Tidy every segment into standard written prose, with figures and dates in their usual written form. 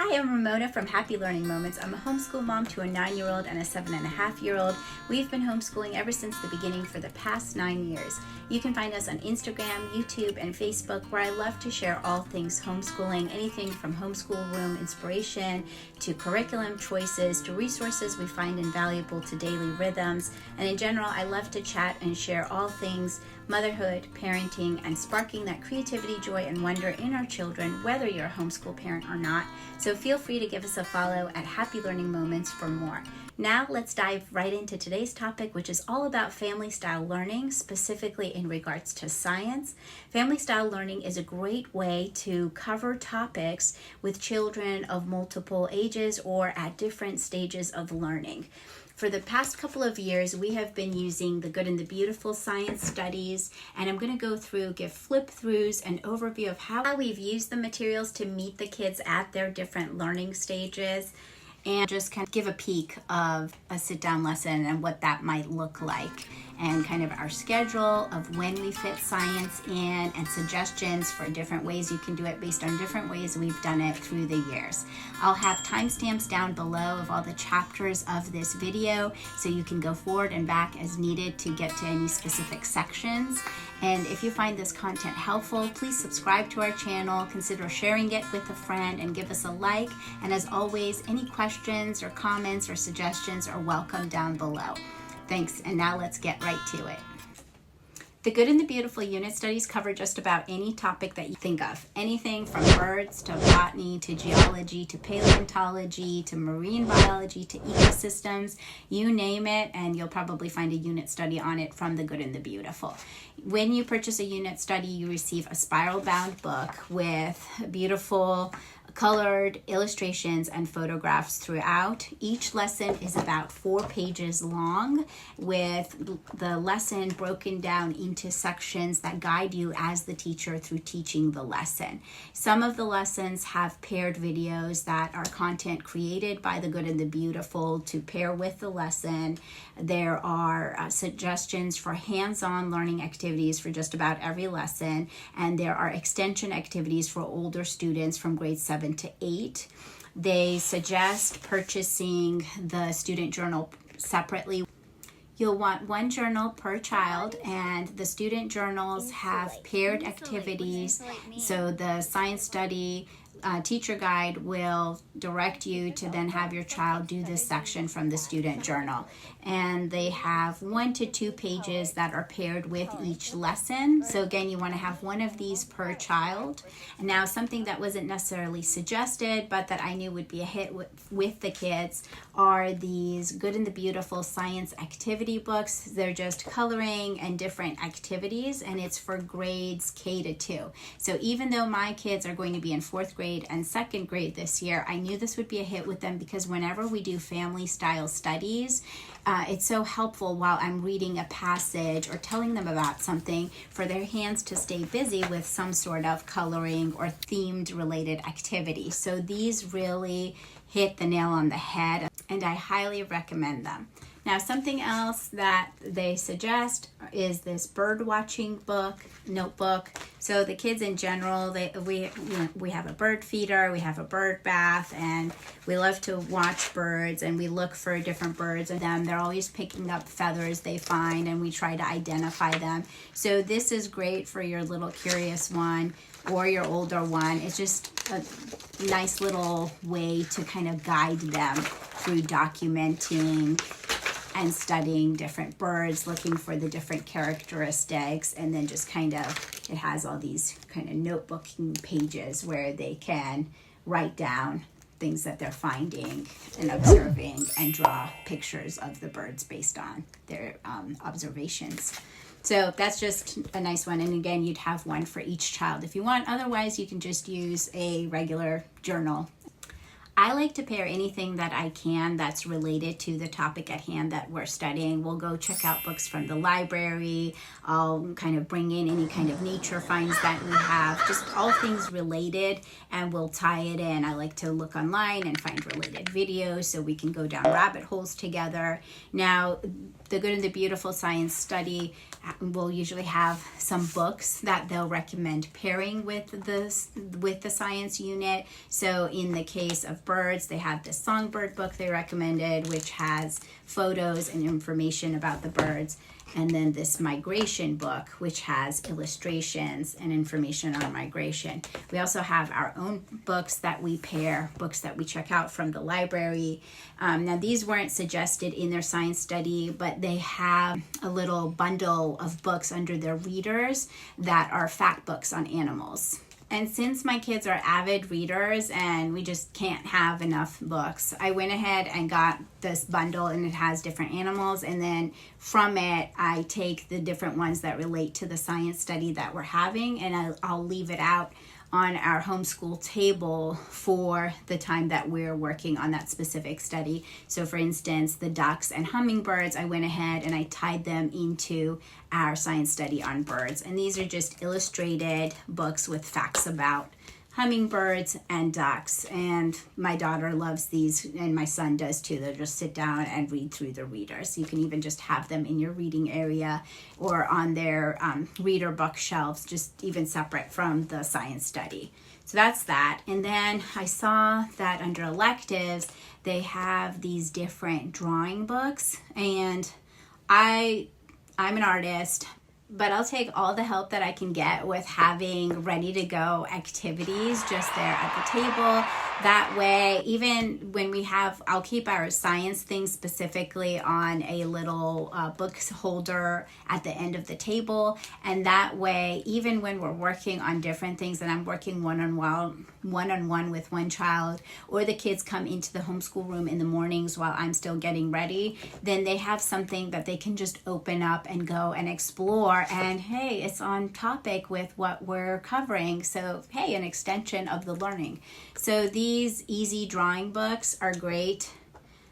Hi, I'm Ramona from Happy Learning Moments. I'm a homeschool mom to a 9-year-old and a 7.5-year-old. We've been homeschooling ever since the beginning for the past 9 years. You can find us on Instagram, YouTube, and Facebook, where I love to share all things homeschooling, anything from homeschool room inspiration to curriculum choices to resources we find invaluable to daily rhythms. And in general, I love to chat and share all things motherhood, parenting, and sparking that creativity, joy, and wonder in our children, whether you're a homeschool parent or not. So feel free to give us a follow at Happy Learning Moments for more. Now let's dive right into today's topic, which is all about family style learning, specifically in regards to science. Family style learning is a great way to cover topics with children of multiple ages or at different stages of learning. For the past couple of years, we have been using the Good and the Beautiful science studies, and I'm going to go through, give flip-throughs, an overview of how we've used the materials to meet the kids at their different learning stages, and just kind of give a peek of a sit-down lesson and what that might look like, and kind of our schedule of when we fit science in, and suggestions for different ways you can do it based on different ways we've done it through the years. I'll have timestamps down below of all the chapters of this video, so you can go forward and back as needed to get to any specific sections. And if you find this content helpful, please subscribe to our channel, consider sharing it with a friend, and give us a like. And as always, any questions or comments or suggestions are welcome down below. Thanks, and now let's get right to it. The Good and the Beautiful unit studies cover just about any topic that you think of. Anything from birds to botany to geology to paleontology to marine biology to ecosystems, you name it, and you'll probably find a unit study on it from the Good and the Beautiful. When you purchase a unit study, you receive a spiral-bound book with beautiful colored illustrations and photographs throughout. Each lesson is about 4 pages long, with the lesson broken down into sections that guide you as the teacher through teaching the lesson. Some of the lessons have paired videos that are content created by the Good and the Beautiful to pair with the lesson. There are suggestions for hands-on learning activities for just about every lesson, and there are extension activities for older students from grade 7 to 8. They suggest purchasing the student journal separately. You'll want one journal per child, and the student journals have paired activities. So the science study teacher guide will direct you to then have your child do this section from the student journal. And they have 1 to 2 pages that are paired with each lesson. So again, you want to have one of these per child. Now, something that wasn't necessarily suggested, but that I knew would be a hit with the kids, are these Good and the Beautiful science activity books. They're just coloring and different activities, and it's for grades K to 2. So even though my kids are going to be in 4th grade and 2nd grade this year, I knew this would be a hit with them, because whenever we do family style studies, it's so helpful while I'm reading a passage or telling them about something for their hands to stay busy with some sort of coloring or themed related activity. So these really hit the nail on the head, and I highly recommend them. Now, something else that they suggest is this bird watching notebook. So the kids in general, we have a bird feeder, we have a bird bath, and we love to watch birds, and we look for different birds and them. They're always picking up feathers they find, and we try to identify them. So this is great for your little curious one or your older one. It's just a nice little way to kind of guide them through documenting and studying different birds, looking for the different characteristics, and then just kind of, it has all these kind of notebooking pages where they can write down things that they're finding and observing and draw pictures of the birds based on their observations. So that's just a nice one. And again, you'd have one for each child if you want. Otherwise, you can just use a regular journal. I like to pair anything that I can that's related to the topic at hand that we're studying. We'll go check out books from the library. I'll kind of bring in any kind of nature finds that we have, just all things related, and we'll tie it in. I like to look online and find related videos so we can go down rabbit holes together. Now, the Good and the Beautiful Science Study will usually have some books that they'll recommend pairing with the science unit. So in the case of birds, they have the songbird book they recommended, which has photos and information about the birds. And then this migration book, which has illustrations and information on migration. We also have our own books that we pair, books that we check out from the library. Now, these weren't suggested in their science study, but they have a little bundle of books under their readers that are fact books on animals. And since my kids are avid readers and we just can't have enough books, I went ahead and got this bundle, and it has different animals. And then from it, I take the different ones that relate to the science study that we're having, and I'll leave it out on our homeschool table for the time that we're working on that specific study. So for instance, the ducks and hummingbirds, I went ahead and I tied them into our science study on birds. And these are just illustrated books with facts about hummingbirds and ducks. And my daughter loves these, and my son does too. They'll just sit down and read through the readers. You can even just have them in your reading area or on their reader bookshelves, just even separate from the science study. So that's that. And then I saw that under electives, they have these different drawing books. And I'm an artist, but I'll take all the help that I can get with having ready to go activities just there at the table. That way, even when we have, I'll keep our science things specifically on a little book holder at the end of the table. And that way, even when we're working on different things and I'm working one-on-one with one child, or the kids come into the homeschool room in the mornings while I'm still getting ready, then they have something that they can just open up and go and explore. And hey, it's on topic with what we're covering. So hey, an extension of the learning. So these easy drawing books are great.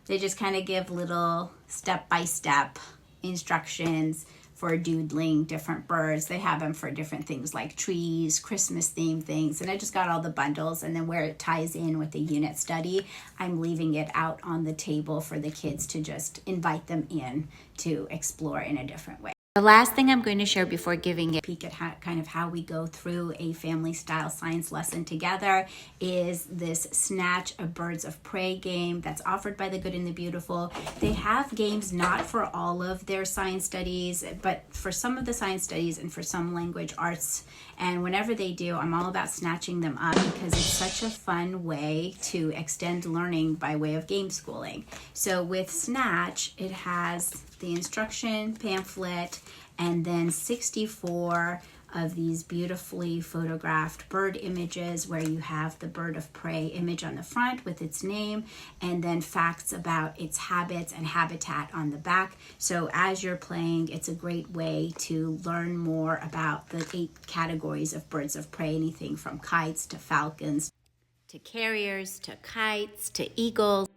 They just kind of give little step-by-step instructions for doodling different birds. They have them for different things like trees, Christmas themed things. And I just got all the bundles, and then where it ties in with the unit study, I'm leaving it out on the table for the kids to just invite them in to explore in a different way. The last thing I'm going to share before giving a peek at how we go through a family style science lesson together is this Snatch a Birds of Prey game that's offered by the Good and the Beautiful. They have games not for all of their science studies, but for some of the science studies and for some language arts. And whenever they do, I'm all about snatching them up because it's such a fun way to extend learning by way of game schooling. So with Snatch, it has the instruction pamphlet and then 64 of these beautifully photographed bird images where you have the bird of prey image on the front with its name, and then facts about its habits and habitat on the back. So as you're playing, it's a great way to learn more about the 8 categories of birds of prey, anything from kites to falcons to carriers to kites to eagles.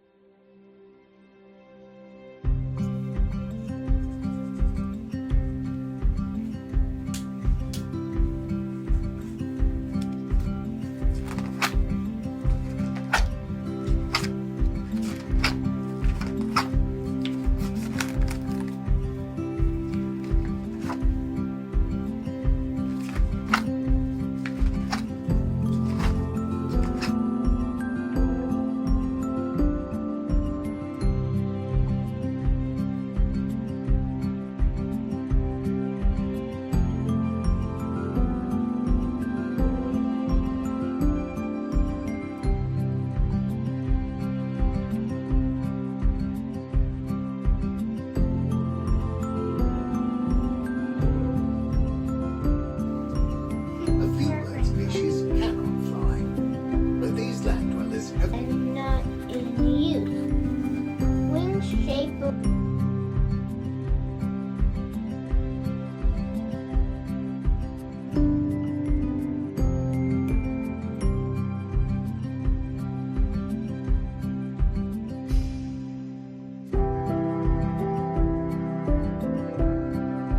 And not in use. Wings shape